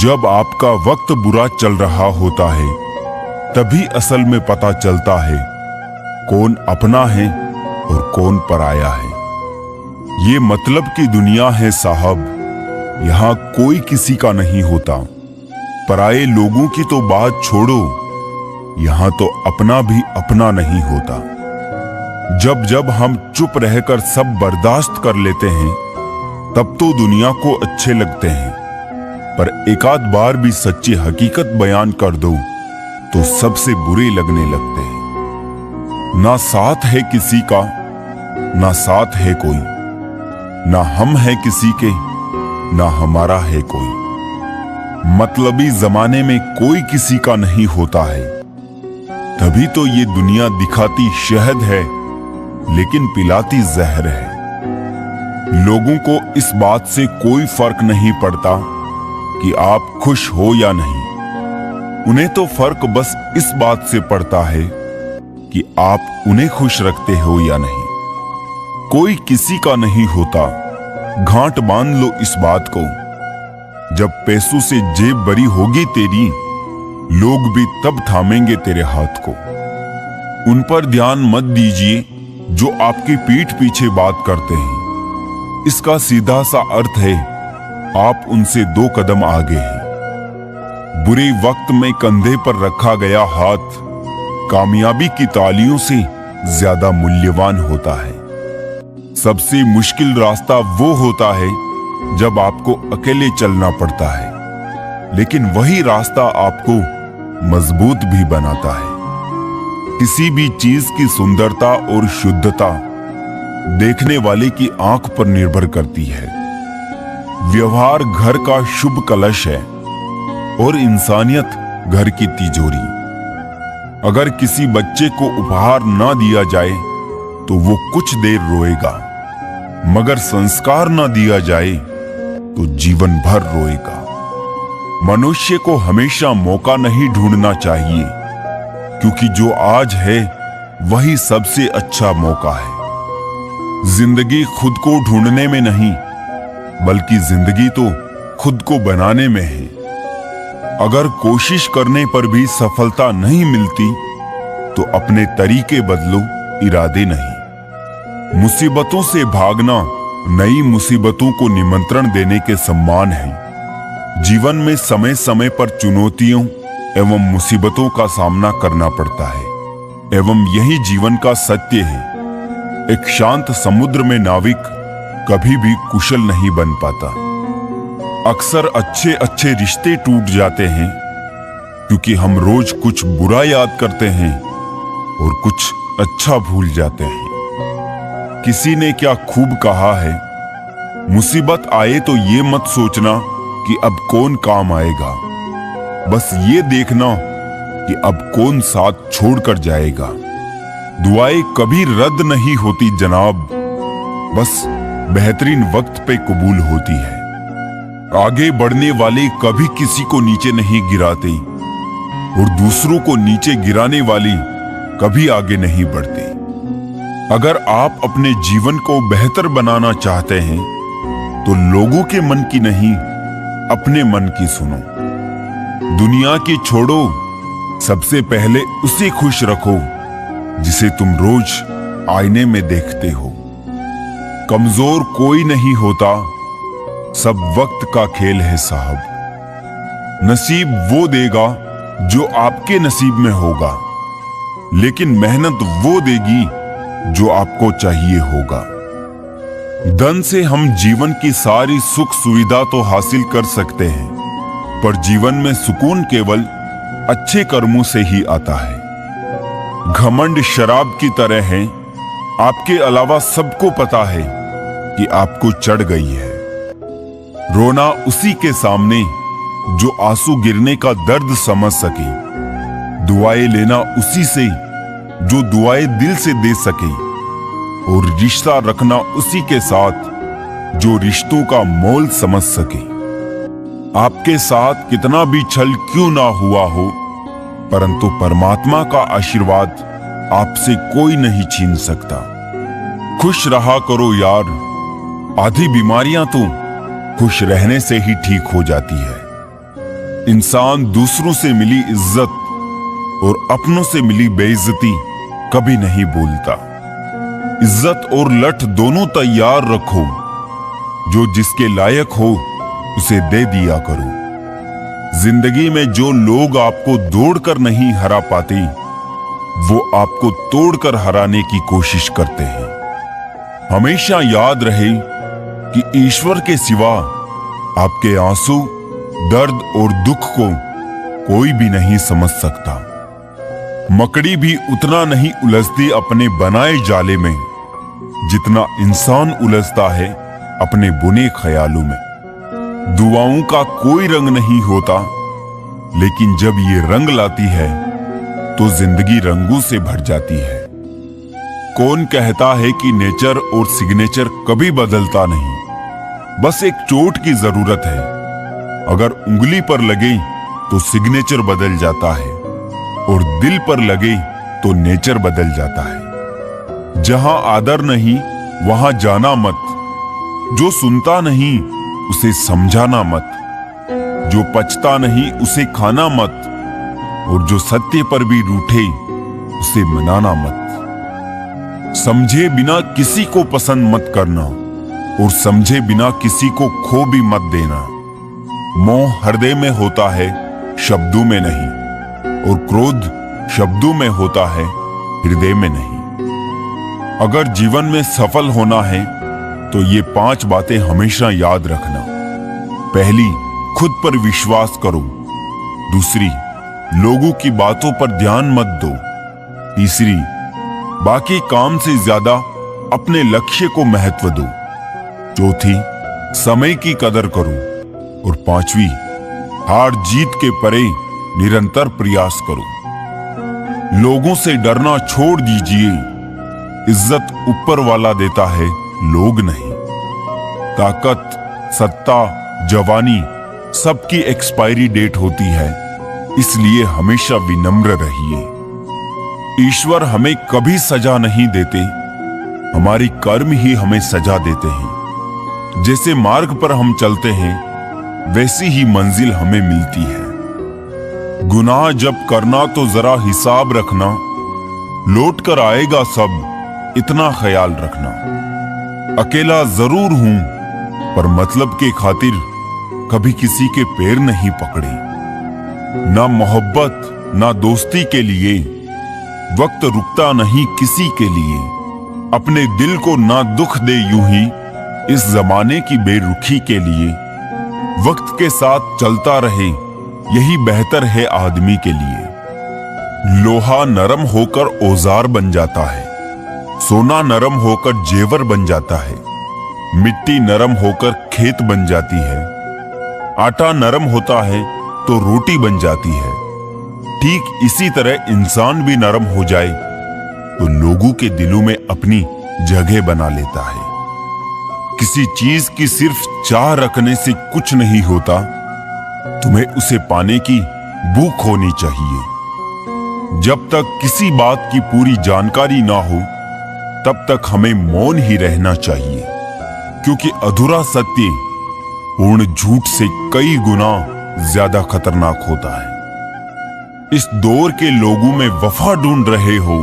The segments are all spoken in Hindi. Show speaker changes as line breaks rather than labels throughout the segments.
जब आपका वक्त बुरा चल रहा होता है तभी असल में पता चलता है कौन अपना है और कौन पराया है। ये मतलब की दुनिया है साहब, यहाँ कोई किसी का नहीं होता। पराये लोगों की तो बात छोड़ो, यहाँ तो अपना भी अपना नहीं होता। जब जब हम चुप रहकर सब बर्दाश्त कर लेते हैं तब तो दुनिया को अच्छे लगते हैं, पर एकाध बार भी सच्ची हकीकत बयान कर दो तो सबसे बुरे लगने लगते हैं। ना साथ है किसी का, ना साथ है कोई, ना हम है किसी के, ना हमारा है कोई। मतलबी जमाने में कोई किसी का नहीं होता है। तभी तो ये दुनिया दिखाती शहद है लेकिन पिलाती जहर है। लोगों को इस बात से कोई फर्क नहीं पड़ता कि आप खुश हो या नहीं। उन्हें तो फर्क बस इस बात से पड़ता है कि आप उन्हें खुश रखते हो या नहीं। कोई किसी का नहीं होता, गांठ बांध लो इस बात को। जब पैसों से जेब भरी होगी तेरी, लोग भी तब थामेंगे तेरे हाथ को। उन पर ध्यान मत दीजिए जो आपकी पीठ पीछे बात करते हैं। इसका सीधा सा अर्थ है आप उनसे 2 कदम आगे हैं। बुरे वक्त में कंधे पर रखा गया हाथ कामयाबी की तालियों से ज्यादा मूल्यवान होता है। सबसे मुश्किल रास्ता वो होता है जब आपको अकेले चलना पड़ता है, लेकिन वही रास्ता आपको मजबूत भी बनाता है। किसी भी चीज की सुंदरता और शुद्धता देखने वाले की आंख पर निर्भर करती है। व्यवहार घर का शुभ कलश है और इंसानियत घर की तिजोरी। अगर किसी बच्चे को उपहार ना दिया जाए तो वो कुछ देर रोएगा, मगर संस्कार ना दिया जाए तो जीवन भर रोएगा। मनुष्य को हमेशा मौका नहीं ढूंढना चाहिए, क्योंकि जो आज है वही सबसे अच्छा मौका है। जिंदगी खुद को ढूंढने में नहीं, बल्कि जिंदगी तो खुद को बनाने में है। अगर कोशिश करने पर भी सफलता नहीं मिलती तो अपने तरीके बदलो, इरादे नहीं। मुसीबतों से भागना नई मुसीबतों को निमंत्रण देने के समान है। जीवन में समय समय पर चुनौतियों एवं मुसीबतों का सामना करना पड़ता है, एवं यही जीवन का सत्य है। एक शांत समुद्र में नाविक कभी भी कुशल नहीं बन पाता। अक्सर अच्छे अच्छे रिश्ते टूट जाते हैं क्योंकि हम रोज कुछ बुरा याद करते हैं और कुछ अच्छा भूल जाते हैं। किसी ने क्या खूब कहा है, मुसीबत आए तो ये मत सोचना कि अब कौन काम आएगा, बस ये देखना कि अब कौन साथ छोड़कर जाएगा। दुआएं कभी रद्द नहीं होती जनाब, बस बेहतरीन वक्त पे कबूल होती है। आगे बढ़ने वाले कभी किसी को नीचे नहीं गिराते और दूसरों को नीचे गिराने वाले कभी आगे नहीं बढ़ते। अगर आप अपने जीवन को बेहतर बनाना चाहते हैं तो लोगों के मन की नहीं, अपने मन की सुनो। दुनिया की छोड़ो, सबसे पहले उसे खुश रखो जिसे तुम रोज आईने में देखते हो। कमजोर कोई नहीं होता, सब वक्त का खेल है साहब। नसीब वो देगा जो आपके नसीब में होगा, लेकिन मेहनत वो देगी जो आपको चाहिए होगा। धन से हम जीवन की सारी सुख सुविधा तो हासिल कर सकते हैं, पर जीवन में सुकून केवल अच्छे कर्मों से ही आता है। घमंड शराब की तरह है, आपके अलावा सबको पता है कि आपको चढ़ गई है। रोना उसी के सामने जो आंसू गिरने का दर्द समझ सके। दुआएं लेना उसी से जो दुआएं दिल से दे सके, और रिश्ता रखना उसी के साथ जो रिश्तों का मोल समझ सके। आपके साथ कितना भी छल क्यों ना हुआ हो, परंतु परमात्मा का आशीर्वाद आपसे कोई नहीं छीन सकता। खुश रहा करो यार, आधी बीमारियां तो खुश रहने से ही ठीक हो जाती है। इंसान दूसरों से मिली इज्जत और अपनों से मिली बेइज्जती कभी नहीं भूलता। इज्जत और लठ दोनों तैयार रखो, जो जिसके लायक हो उसे दे दिया करो। जिंदगी में जो लोग आपको दौड़कर नहीं हरा पाते, वो आपको तोड़कर हराने की कोशिश करते हैं। हमेशा याद रहे कि ईश्वर के सिवा आपके आंसू, दर्द और दुख को कोई भी नहीं समझ सकता। मकड़ी भी उतना नहीं उलझती अपने बनाए जाले में जितना इंसान उलझता है अपने बुने ख्यालों में। दुआओं का कोई रंग नहीं होता, लेकिन जब ये रंग लाती है तो जिंदगी रंगों से भर जाती है। कौन कहता है कि नेचर और सिग्नेचर कभी बदलता नहीं, बस एक चोट की जरूरत है। अगर उंगली पर लगे तो सिग्नेचर बदल जाता है और दिल पर लगे तो नेचर बदल जाता है। जहां आदर नहीं वहां जाना मत, जो सुनता नहीं उसे समझाना मत, जो पचता नहीं उसे खाना मत, और जो सत्य पर भी रूठे उसे मनाना मत। समझे बिना किसी को पसंद मत करना और समझे बिना किसी को खो भी मत देना। मोह हृदय में होता है, शब्दों में नहीं, और क्रोध शब्दों में होता है, हृदय में नहीं। अगर जीवन में सफल होना है तो ये 5 बातें हमेशा याद रखना। पहली, खुद पर विश्वास करो। दूसरी, लोगों की बातों पर ध्यान मत दो। तीसरी, बाकी काम से ज्यादा अपने लक्ष्य को महत्व दो। चौथी, समय की कदर करो। और पांचवी, हार जीत के परे निरंतर प्रयास करो। लोगों से डरना छोड़ दीजिए। इज्जत ऊपर वाला देता है, लोग नहीं। ताकत, सत्ता, जवानी सबकी एक्सपायरी डेट होती है, इसलिए हमेशा विनम्र रहिए। ईश्वर हमें कभी सजा नहीं देते, हमारी कर्म ही हमें सजा देते हैं। जैसे मार्ग पर हम चलते हैं वैसी ही मंजिल हमें मिलती है। गुनाह जब करना तो जरा हिसाब रखना, लौट कर आएगा सब, इतना ख्याल रखना। अकेला जरूर हूं पर मतलब के खातिर कभी किसी के पैर नहीं पकड़े। ना मोहब्बत ना दोस्ती के लिए वक्त रुकता नहीं किसी के लिए। अपने दिल को ना दुख दे यूं ही इस जमाने की बेरुखी के लिए। वक्त के साथ चलता रहे यही बेहतर है आदमी के लिए। लोहा नरम होकर औजार बन जाता है, सोना नरम होकर जेवर बन जाता है, मिट्टी नरम होकर खेत बन जाती है, आटा नरम होता है तो रोटी बन जाती है। ठीक इसी तरह इंसान भी नरम हो जाए तो लोगों के दिलों में अपनी जगह बना लेता है। किसी चीज की सिर्फ चाह रखने से कुछ नहीं होता, तुम्हें उसे पाने की भूख होनी चाहिए। जब तक किसी बात की पूरी जानकारी ना हो तब तक हमें मौन ही रहना चाहिए, क्योंकि अधूरा सत्य पूर्ण झूठ से कई गुना ज्यादा खतरनाक होता है। इस दौर के लोगों में वफा ढूंढ रहे हो,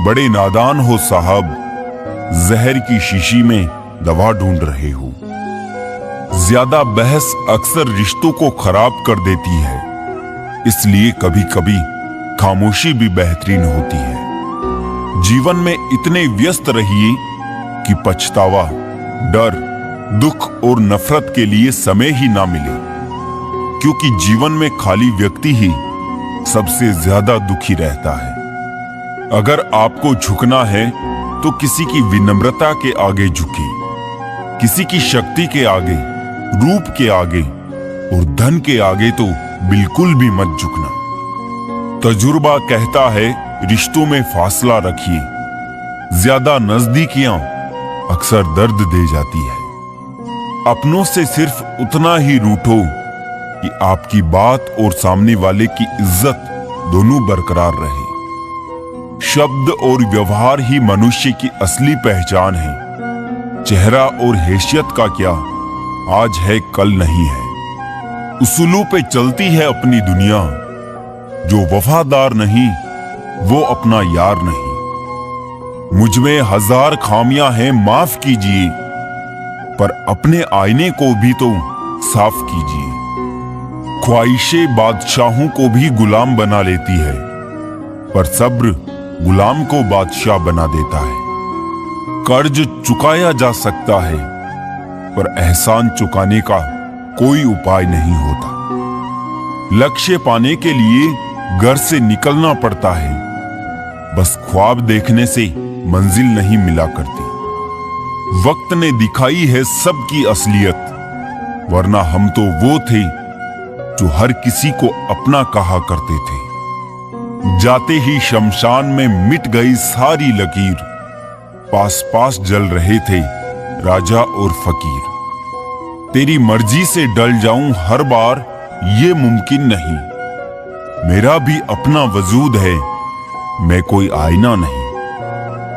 बड़े नादान हो साहब, जहर की शीशी में दवा ढूंढ रहे हो। ज्यादा बहस अक्सर रिश्तों को खराब कर देती है, इसलिए कभी कभी खामोशी भी बेहतरीन होती है। जीवन में इतने व्यस्त रहिए कि पछतावा, डर, दुख और नफरत के लिए समय ही ना मिले, क्योंकि जीवन में खाली व्यक्ति ही सबसे ज्यादा दुखी रहता है। अगर आपको झुकना है तो किसी की विनम्रता के आगे झुके, किसी की शक्ति के आगे, रूप के आगे और धन के आगे तो बिल्कुल भी मत झुकना। तजुर्बा कहता है रिश्तों में फासला रखिए, ज्यादा नजदीकियां अक्सर दर्द दे जाती है। अपनों से सिर्फ उतना ही रूठो कि आपकी बात और सामने वाले की इज्जत दोनों बरकरार रहे। शब्द और व्यवहार ही मनुष्य की असली पहचान है। चेहरा और हैसियत का क्या, आज है कल नहीं है। उसूलों पे चलती है अपनी दुनिया। जो वफादार नहीं वो अपना यार नहीं। मुझ में 1000 खामियां हैं, माफ कीजिए, पर अपने आईने को भी तो साफ कीजिए। ख्वाहिशें बादशाहों को भी गुलाम बना लेती है, पर सब्र गुलाम को बादशाह बना देता है। कर्ज चुकाया जा सकता है, पर एहसान चुकाने का कोई उपाय नहीं होता। लक्ष्य पाने के लिए घर से निकलना पड़ता है, बस ख्वाब देखने से मंजिल नहीं मिला करती। वक्त ने दिखाई है सबकी असलियत, वरना हम तो वो थे जो हर किसी को अपना कहा करते थे। जाते ही शमशान में मिट गई सारी लकीर, पास पास जल रहे थे राजा और फकीर। तेरी मर्जी से डल जाऊं हर बार ये मुमकिन नहीं, मेरा भी अपना वजूद है, मैं कोई आईना नहीं।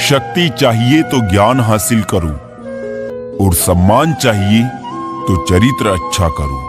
शक्ति चाहिए तो ज्ञान हासिल करूं, और सम्मान चाहिए तो चरित्र अच्छा करूं।